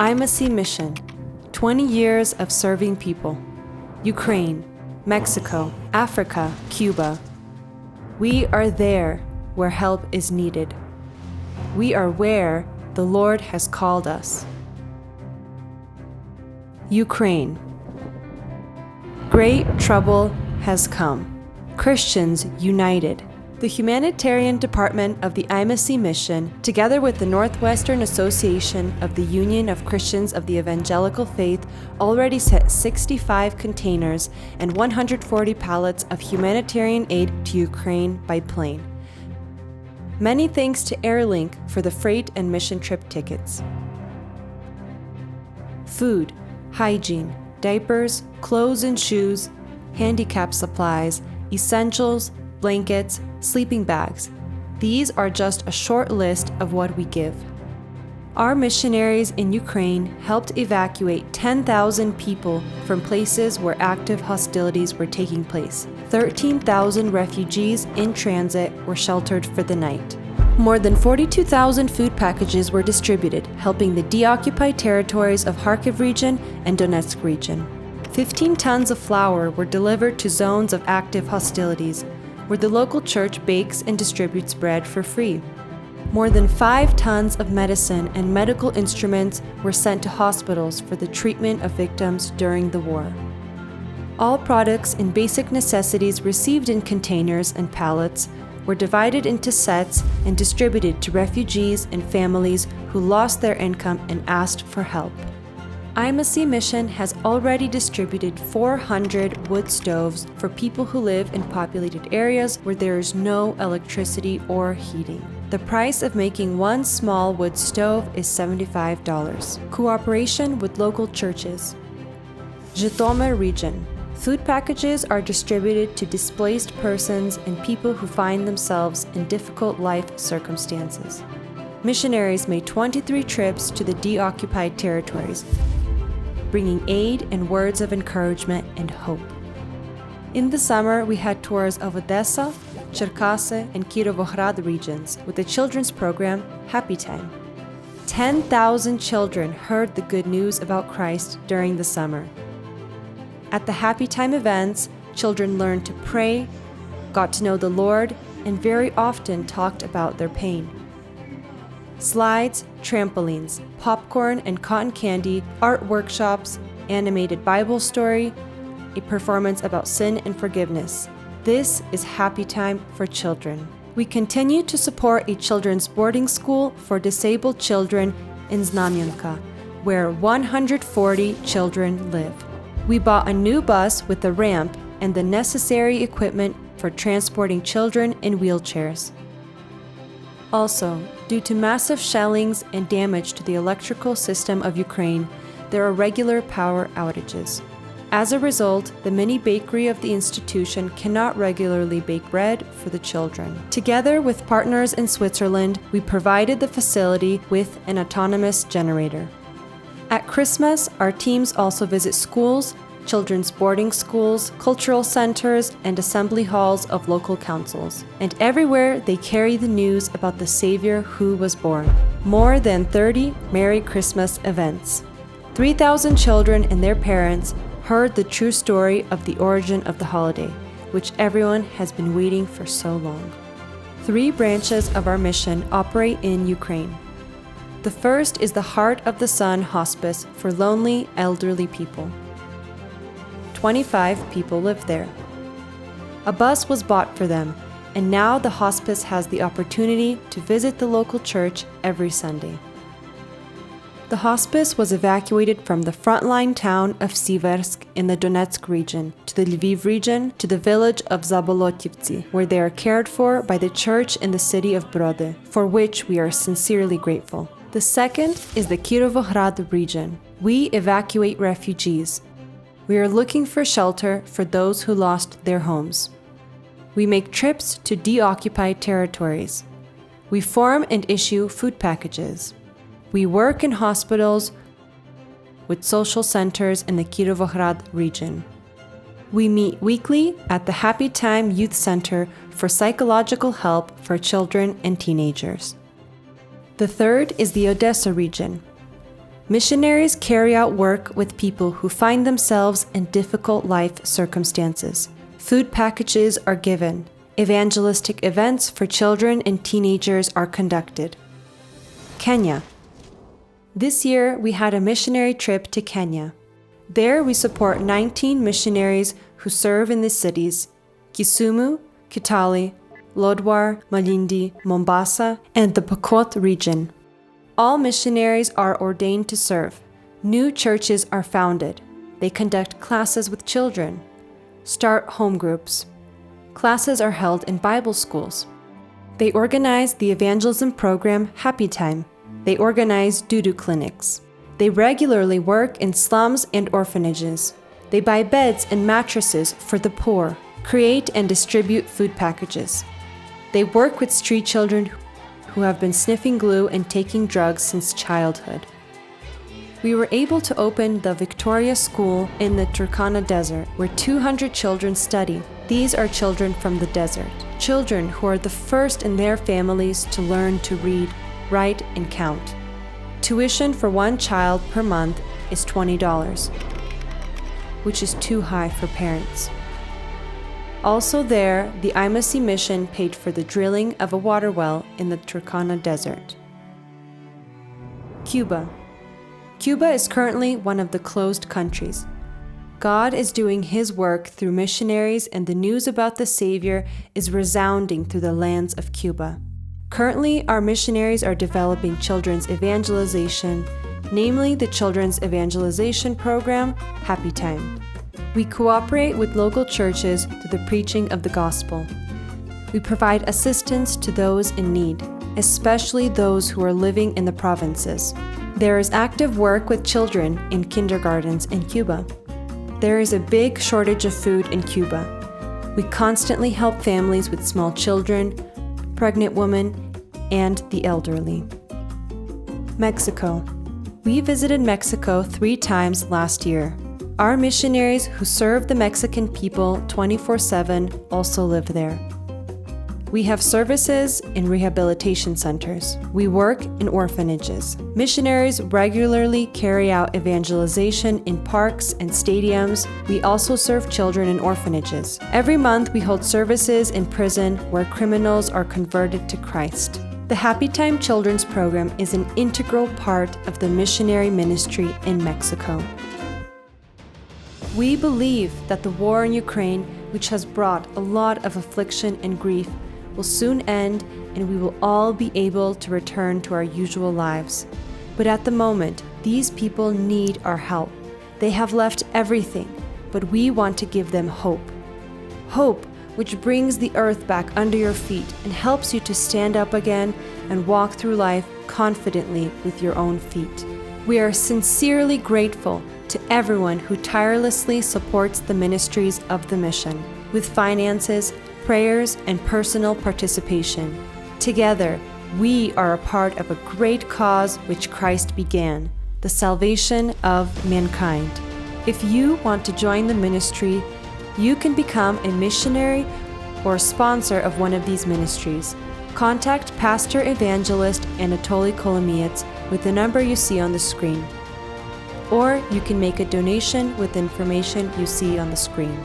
IMOCE mission, 20 years of serving people. Ukraine, Mexico, Africa, Cuba. We are there where help is needed. We are where the Lord has called us. Ukraine. Great trouble has come. Christians united. The humanitarian department of the IMOCE mission, together with the Northwestern Association of the Union of Christians of the Evangelical Faith, already sent 65 containers and 140 pallets of humanitarian aid to Ukraine by plane. Many thanks to Airlink for the freight and mission trip tickets. Food, hygiene, diapers, clothes and shoes, handicap supplies, essentials, blankets, sleeping bags. These are just a short list of what we give. Our missionaries in Ukraine helped evacuate 10,000 people from places where active hostilities were taking place. 13,000 refugees in transit were sheltered for the night. More than 42,000 food packages were distributed, helping the deoccupied territories of Kharkiv region and Donetsk region. 15 tons of flour were delivered to zones of active hostilities, where the local church bakes and distributes bread for free. More than 5 tons of medicine and medical instruments were sent to hospitals for the treatment of victims during the war. All products and basic necessities received in containers and pallets were divided into sets and distributed to refugees and families who lost their income and asked for help. IMOCE mission has already distributed 400 wood stoves for people who live in populated areas where there is no electricity or heating. The price of making one small wood stove is $75. Cooperation with local churches. Zhytomyr region. Food packages are distributed to displaced persons and people who find themselves in difficult life circumstances. Missionaries made 23 trips to the deoccupied territories, bringing aid and words of encouragement and hope. In the summer, we had tours of Odessa, Cherkasy, and Kirovohrad regions with the children's program Happy Time. 10,000 children heard the good news about Christ during the summer. At the Happy Time events, children learned to pray, got to know the Lord, and very often talked about their pain. Slides, trampolines, popcorn and cotton candy, art workshops, animated Bible story, a performance about sin and forgiveness. This is Happy Time for children. We continue to support a children's boarding school for disabled children in Znamyanka, where 140 children live. We bought a new bus with a ramp and the necessary equipment for transporting children in wheelchairs. Also, due to massive shellings and damage to the electrical system of Ukraine, there are regular power outages. As a result, the mini bakery of the institution cannot regularly bake bread for the children. Together with partners in Switzerland, we provided the facility with an autonomous generator. At Christmas, our teams also visit schools, children's boarding schools, cultural centers, and assembly halls of local councils. And everywhere they carry the news about the Savior who was born. More than 30 Merry Christmas events. 3,000 children and their parents heard the true story of the origin of the holiday, which everyone has been waiting for so long. 3 branches of our mission operate in Ukraine. The first is the Heart of the Sun Hospice for lonely, elderly people. 25 people live there. A bus was bought for them, and now the hospice has the opportunity to visit the local church every Sunday. The hospice was evacuated from the frontline town of Siversk in the Donetsk region to the Lviv region to the village of Zabolotyvtsi, where they are cared for by the church in the city of Brody, for which we are sincerely grateful. The second is the Kirovohrad region. We evacuate refugees. We are looking for shelter for those who lost their homes. We make trips to deoccupied territories. We form and issue food packages. We work in hospitals with social centers in the Kirovohrad region. We meet weekly at the Happy Time Youth Center for psychological help for children and teenagers. The third is the Odessa region. Missionaries carry out work with people who find themselves in difficult life circumstances. Food packages are given. Evangelistic events for children and teenagers are conducted. Kenya. This year, we had a missionary trip to Kenya. There, we support 19 missionaries who serve in the cities Kisumu, Kitale, Lodwar, Malindi, Mombasa, and the Pokot region. All missionaries are ordained to serve. New churches are founded. They conduct classes with children, start home groups. Classes are held in Bible schools. They organize the evangelism program Happy Time. They organize doo-doo clinics. They regularly work in slums and orphanages. They buy beds and mattresses for the poor, create and distribute food packages. They work with street children who have been sniffing glue and taking drugs since childhood. We were able to open the Victoria School in the Turkana Desert, where 200 children study. These are children from the desert, children who are the first in their families to learn to read, write, and count. Tuition for one child per month is $20, which is too high for parents. Also there, the IMOCE mission paid for the drilling of a water well in the Turkana Desert. Cuba. Cuba is currently one of the closed countries. God is doing His work through missionaries, and the news about the Savior is resounding through the lands of Cuba. Currently, our missionaries are developing children's evangelization, namely the Children's Evangelization Program, Happy Time. We cooperate with local churches through the preaching of the gospel. We provide assistance to those in need, especially those who are living in the provinces. There is active work with children in kindergartens in Cuba. There is a big shortage of food in Cuba. We constantly help families with small children, pregnant women, and the elderly. Mexico. We visited Mexico 3 times last year. Our missionaries who serve the Mexican people 24/7 also live there. We have services in rehabilitation centers. We work in orphanages. Missionaries regularly carry out evangelization in parks and stadiums. We also serve children in orphanages. Every month we hold services in prison where criminals are converted to Christ. The Happy Time Children's Program is an integral part of the missionary ministry in Mexico. We believe that the war in Ukraine, which has brought a lot of affliction and grief, will soon end, and we will all be able to return to our usual lives. But at the moment, these people need our help. They have left everything, but we want to give them hope. Hope which brings the earth back under your feet and helps you to stand up again and walk through life confidently with your own feet. We are sincerely grateful to everyone who tirelessly supports the ministries of the mission, with finances, prayers, and personal participation. Together, we are a part of a great cause which Christ began, the salvation of mankind. If you want to join the ministry, you can become a missionary or a sponsor of one of these ministries. Contact Pastor Evangelist Anatoly Kolomiyets with the number you see on the screen. Or you can make a donation with the information you see on the screen.